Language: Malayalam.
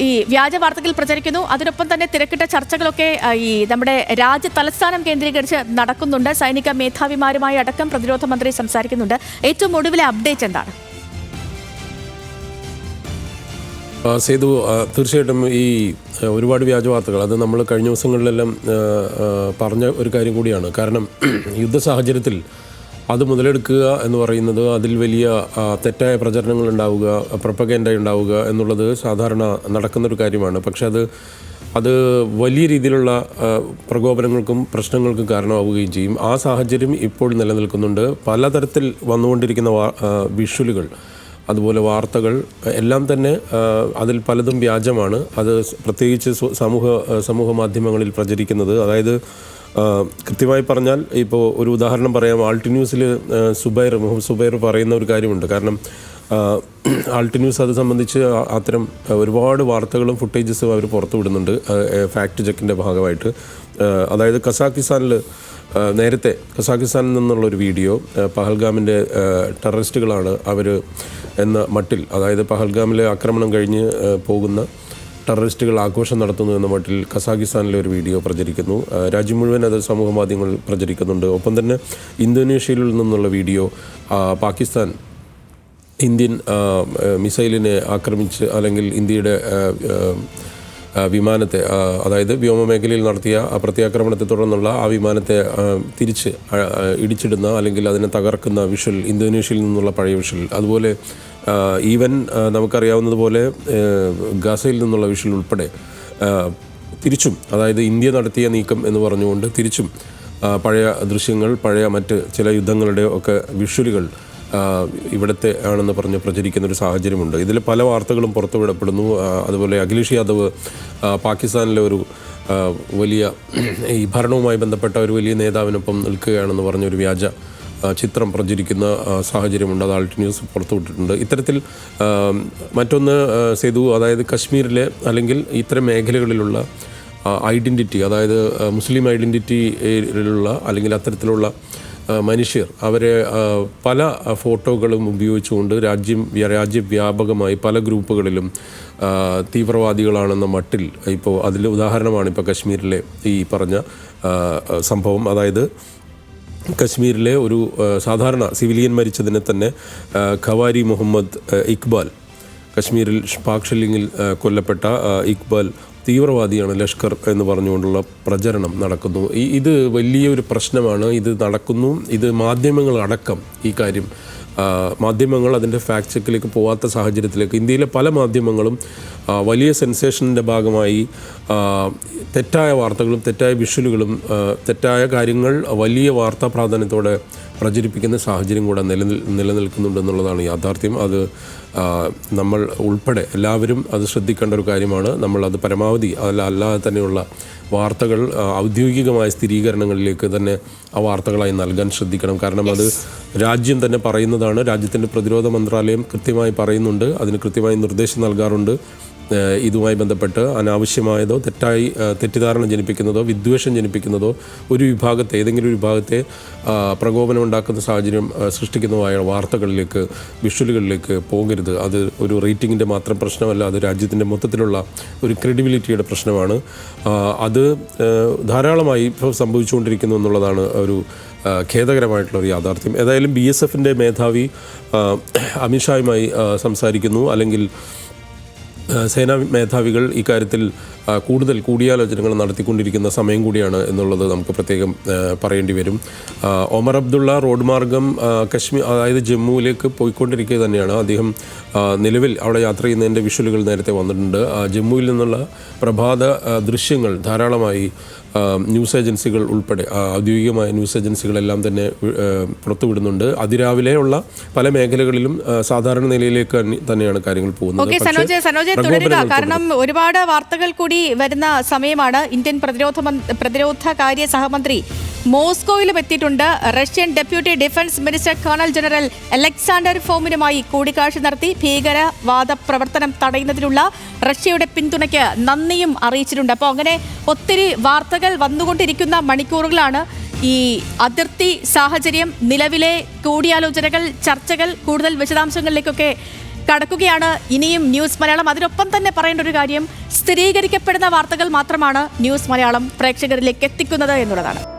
ഈ വ്യാജ വാർത്തകൾ പ്രചരിക്കുന്നു. അതിനൊപ്പം തന്നെ തിരക്കിട്ട ചർച്ചകളൊക്കെ ഈ നമ്മുടെ രാജ്യ തലസ്ഥാനം കേന്ദ്രീകരിച്ച് നടക്കുന്നുണ്ട്. സൈനിക മേധാവിമാരുമായി അടക്കം പ്രതിരോധ മന്ത്രി സംസാരിക്കുന്നുണ്ട്. ഏറ്റവും ഒടുവിലെ അപ്ഡേറ്റ് എന്താണ്? സേതു, തീർച്ചയായിട്ടും ഈ ഒരുപാട് വ്യാജ വാർത്തകൾ അത് നമ്മൾ കഴിഞ്ഞ ദിവസങ്ങളിലെല്ലാം പറഞ്ഞ ഒരു കാര്യം കൂടിയാണ്. കാരണം യുദ്ധ സാഹചര്യത്തിൽ അത് മുതലെടുക്കുക എന്ന് പറയുന്നത്, അതിൽ വലിയ തെറ്റായ പ്രചരണങ്ങൾ ഉണ്ടാവുക, പ്രൊപ്പഗൻഡ ഉണ്ടാവുക എന്നുള്ളത് സാധാരണ നടക്കുന്നൊരു കാര്യമാണ്. പക്ഷെ അത് വലിയ രീതിയിലുള്ള പ്രകോപനങ്ങൾക്കും പ്രശ്നങ്ങൾക്കും കാരണമാവുകയും ചെയ്യും. ആ സാഹചര്യം ഇപ്പോൾ നിലനിൽക്കുന്നുണ്ട്. പലതരത്തിൽ വന്നുകൊണ്ടിരിക്കുന്ന വിഷ്വലുകൾ, അതുപോലെ വാർത്തകൾ എല്ലാം തന്നെ അതിൽ പലതും വ്യാജമാണ്. അത് പ്രത്യേകിച്ച് സമൂഹ മാധ്യമങ്ങളിൽ പ്രചരിക്കുന്നത്. അതായത് കൃത്യമായി പറഞ്ഞാൽ, ഇപ്പോൾ ഒരു ഉദാഹരണം പറയാം. ആൾട്ട് ന്യൂസിൽ മുഹമ്മദ് സുബൈർ പറയുന്ന ഒരു കാര്യമുണ്ട്. കാരണം ആൾട്ട് ന്യൂസ് അത് സംബന്ധിച്ച് അത്തരം ഒരുപാട് വാർത്തകളും ഫുട്ടേജസും അവർ പുറത്തു വിടുന്നുണ്ട് ഫാക്ട് ചെക്കിൻ്റെ ഭാഗമായിട്ട്. അതായത് നേരത്തെ കസാഖിസ്ഥാനിൽ നിന്നുള്ളൊരു വീഡിയോ, പഹൽഗാമിൻ്റെ ടെററിസ്റ്റുകളാണ് അവർ എന്ന മട്ടിൽ, അതായത് പഹൽഗാമിലെ ആക്രമണം കഴിഞ്ഞ് പോകുന്ന ടെററിസ്റ്റുകൾ ആഘോഷം നടത്തുന്നു എന്ന മട്ടിൽ കസാഖിസ്ഥാനിലെ ഒരു വീഡിയോ പ്രചരിക്കുന്നു. രാജ്യം മുഴുവൻ അത് സമൂഹ മാധ്യമങ്ങളിൽ പ്രചരിക്കുന്നുണ്ട്. ഒപ്പം തന്നെ ഇന്തോനേഷ്യയിൽ നിന്നുള്ള വീഡിയോ, പാകിസ്ഥാൻ ഇന്ത്യൻ മിസൈലിനെ ആക്രമിച്ച്, അല്ലെങ്കിൽ ഇന്ത്യയുടെ വിമാനത്തെ, അതായത് വ്യോമമേഖലയിൽ നടത്തിയ പ്രത്യാക്രമണത്തെ തുടർന്നുള്ള ആ വിമാനത്തെ തിരിച്ച് ഇടിച്ചിടുന്ന അല്ലെങ്കിൽ അതിനെ തകർക്കുന്ന വിഷ്വൽ, ഇന്തോനേഷ്യയിൽ നിന്നുള്ള പഴയ വിഷ്വൽ. അതുപോലെ ഈവൻ നമുക്കറിയാവുന്നതുപോലെ ഗാസയിൽ നിന്നുള്ള വിഷ്വൽ ഉൾപ്പെടെ തിരിച്ചും, അതായത് ഇന്ത്യ നടത്തിയ നീക്കം എന്ന് പറഞ്ഞുകൊണ്ട് തിരിച്ചും പഴയ ദൃശ്യങ്ങൾ, പഴയ മറ്റ് ചില യുദ്ധങ്ങളുടെ ഒക്കെ വിഷ്വലുകൾ ഇവിടുത്തെ ആണെന്ന് പറഞ്ഞ് പ്രചരിക്കുന്നൊരു സാഹചര്യമുണ്ട്. ഇതിൽ പല വാർത്തകളും പുറത്തുവിടപ്പെടുന്നു. അതുപോലെ അഖിലേഷ് യാദവ് പാകിസ്ഥാനിലെ ഒരു വലിയ ഈ ഭരണവുമായി ബന്ധപ്പെട്ട ഒരു വലിയ നേതാവിനൊപ്പം നിൽക്കുകയാണെന്ന് പറഞ്ഞൊരു വ്യാജ ചിത്രം പ്രചരിക്കുന്ന സാഹചര്യമുണ്ട്. അത് ആൾട്ട് ന്യൂസ് പുറത്തുവിട്ടിട്ടുണ്ട്. ഇത്തരത്തിൽ മറ്റൊന്ന് സേതു, അതായത് കശ്മീരിലെ അല്ലെങ്കിൽ ഇത്തരം മേഖലകളിലുള്ള ഐഡൻറ്റിറ്റി, അതായത് മുസ്ലിം ഐഡൻറ്റിറ്റിയിലുള്ള അല്ലെങ്കിൽ അത്തരത്തിലുള്ള മനുഷ്യർ, അവരെ പല ഫോട്ടോകളും ഉപയോഗിച്ചുകൊണ്ട് രാജ്യവ്യാപകമായി പല ഗ്രൂപ്പുകളിലും തീവ്രവാദികളാണെന്ന മട്ടിൽ, ഇപ്പോൾ അതിൽ ഉദാഹരണമാണ് ഇപ്പോൾ കശ്മീരിലെ ഈ പറഞ്ഞ സംഭവം. അതായത് കശ്മീരിലെ ഒരു സാധാരണ സിവിലിയൻ മരിച്ചതിനെ തന്നെ ഖവാരി മുഹമ്മദ് ഇക്ബാൽ, കശ്മീരിൽ പാക് ഷെല്ലിങ്ങിൽ കൊല്ലപ്പെട്ട ഇക്ബാൽ തീവ്രവാദിയാണ്, ലഷ്കർ എന്ന് പറഞ്ഞുകൊണ്ടുള്ള പ്രചരണം നടക്കുന്നു. ഇത് വലിയൊരു പ്രശ്നമാണ്. ഇത് നടക്കുന്നു. ഇത് മാധ്യമങ്ങളടക്കം ഈ കാര്യം, മാധ്യമങ്ങൾ അതിൻ്റെ ഫാക്ട് ചെക്കിലേക്ക് പോകാത്ത സാഹചര്യത്തിലേക്ക് ഇന്ത്യയിലെ പല മാധ്യമങ്ങളും വലിയ സെൻസേഷൻ്റെ ഭാഗമായി തെറ്റായ വാർത്തകളും തെറ്റായ വിഷ്വലുകളും തെറ്റായ കാര്യങ്ങൾ വലിയ വാർത്താ പ്രാധാന്യത്തോടെ പ്രചരിപ്പിക്കുന്ന സാഹചര്യം കൂടെ നിലനിൽക്കുന്നുണ്ടെന്നുള്ളതാണ് യാഥാർത്ഥ്യം. അത് നമ്മൾ ഉൾപ്പെടെ എല്ലാവരും അത് ശ്രദ്ധിക്കേണ്ട ഒരു കാര്യമാണ്. നമ്മളത് പരമാവധി അല്ലാതെ തന്നെയുള്ള വാർത്തകൾ ഔദ്യോഗികമായ സ്ഥിരീകരണങ്ങളിലേക്ക് തന്നെ ആ വാർത്തകളായി നൽകാൻ ശ്രദ്ധിക്കണം. കാരണം അത് രാജ്യം തന്നെ പറയുന്നതാണ്. രാജ്യത്തിൻ്റെ പ്രതിരോധ മന്ത്രാലയം കൃത്യമായി പറയുന്നുണ്ട്, അതിന് കൃത്യമായി നിർദ്ദേശം നൽകാറുണ്ട്. ഇതുമായി ബന്ധപ്പെട്ട് അനാവശ്യമായതോ തെറ്റിദ്ധാരണ ജനിപ്പിക്കുന്നതോ വിദ്വേഷം ജനിപ്പിക്കുന്നതോ ഏതെങ്കിലും ഒരു വിഭാഗത്തെ പ്രകോപനം ഉണ്ടാക്കുന്ന സാഹചര്യം സൃഷ്ടിക്കുന്നതുമായ വാർത്തകളിലേക്ക്, വിഷ്വലുകളിലേക്ക് പോകരുത്. അത് ഒരു റേറ്റിങ്ങിൻ്റെ മാത്രം പ്രശ്നമല്ല, അത് രാജ്യത്തിൻ്റെ മൊത്തത്തിലുള്ള ഒരു ക്രെഡിബിലിറ്റിയുടെ പ്രശ്നമാണ്. അത് ധാരാളമായി ഇപ്പോൾ സംഭവിച്ചുകൊണ്ടിരിക്കുന്നു എന്നുള്ളതാണ് ഒരു ഖേദകരമായിട്ടുള്ളൊരു യാഥാർത്ഥ്യം. ഏതായാലും BSFൻ്റെ മേധാവി അമിത്ഷായുമായി സംസാരിക്കുന്നു, അല്ലെങ്കിൽ സേനാ മേധാവികൾ ഇക്കാര്യത്തിൽ കൂടുതൽ കൂടിയാലോചനകൾ നടത്തിക്കൊണ്ടിരിക്കുന്ന സമയം കൂടിയാണ് എന്നുള്ളത് നമുക്ക് പ്രത്യേകം പറയേണ്ടി വരും. ഒമർ അബ്ദുള്ള റോഡ് മാർഗം അതായത് ജമ്മുവിലേക്ക് പോയിക്കൊണ്ടിരിക്കുക തന്നെയാണ്. അദ്ദേഹം നിലവിൽ അവിടെ യാത്ര ചെയ്യുന്നതിൻ്റെ വിഷ്വലുകൾ നേരത്തെ വന്നിട്ടുണ്ട്. ജമ്മുവിൽ നിന്നുള്ള പ്രഭാത ദൃശ്യങ്ങൾ ധാരാളമായി ന്യൂസ് ഏജൻസികൾ ഉൾപ്പെടെ ഔദ്യോഗികമായ ന്യൂസ് ഏജൻസികളെല്ലാം തന്നെ പുറത്തുവിടുന്നുണ്ട്. അതിരാവിലെയുള്ള പല മേഖലകളിലും സാധാരണ നിലയിലേക്ക് തന്നെയാണ് കാര്യങ്ങൾ പോകുന്നത്. കാരണം ഒരുപാട് വാർത്തകൾ കൂടി വരുന്ന സമയമാണ്. ഇന്ത്യൻ പ്രതിരോധ കാര്യ സഹമന്ത്രി മോസ്കോയിലും എത്തിയിട്ടുണ്ട്. Russian deputy defence minister colonel general Alexander ഫോമിനുമായി കൂടിക്കാഴ്ച നടത്തി ഭീകരവാദ പ്രവർത്തനം തടയുന്നതിനുള്ള റഷ്യയുടെ പിന്തുണയ്ക്ക് നന്ദിയും അറിയിച്ചിട്ടുണ്ട്. അപ്പോൾ അങ്ങനെ ഒത്തിരി വാർത്തകൾ വന്നുകൊണ്ടിരിക്കുന്ന മണിക്കൂറുകളാണ്. ഈ അതിർത്തി സാഹചര്യം, നിലവിലെ കൂടിയാലോചനകൾ, ചർച്ചകൾ, കൂടുതൽ വിശദാംശങ്ങളിലേക്കൊക്കെ കടക്കുകയാണ് ഇനിയും ന്യൂസ് മലയാളം. അതിനൊപ്പം തന്നെ പറയേണ്ട ഒരു കാര്യം, സ്ഥിരീകരിക്കപ്പെടുന്ന വാർത്തകൾ മാത്രമാണ് ന്യൂസ് മലയാളം പ്രേക്ഷകരിലേക്ക് എത്തിക്കുന്നത് എന്നുള്ളതാണ്.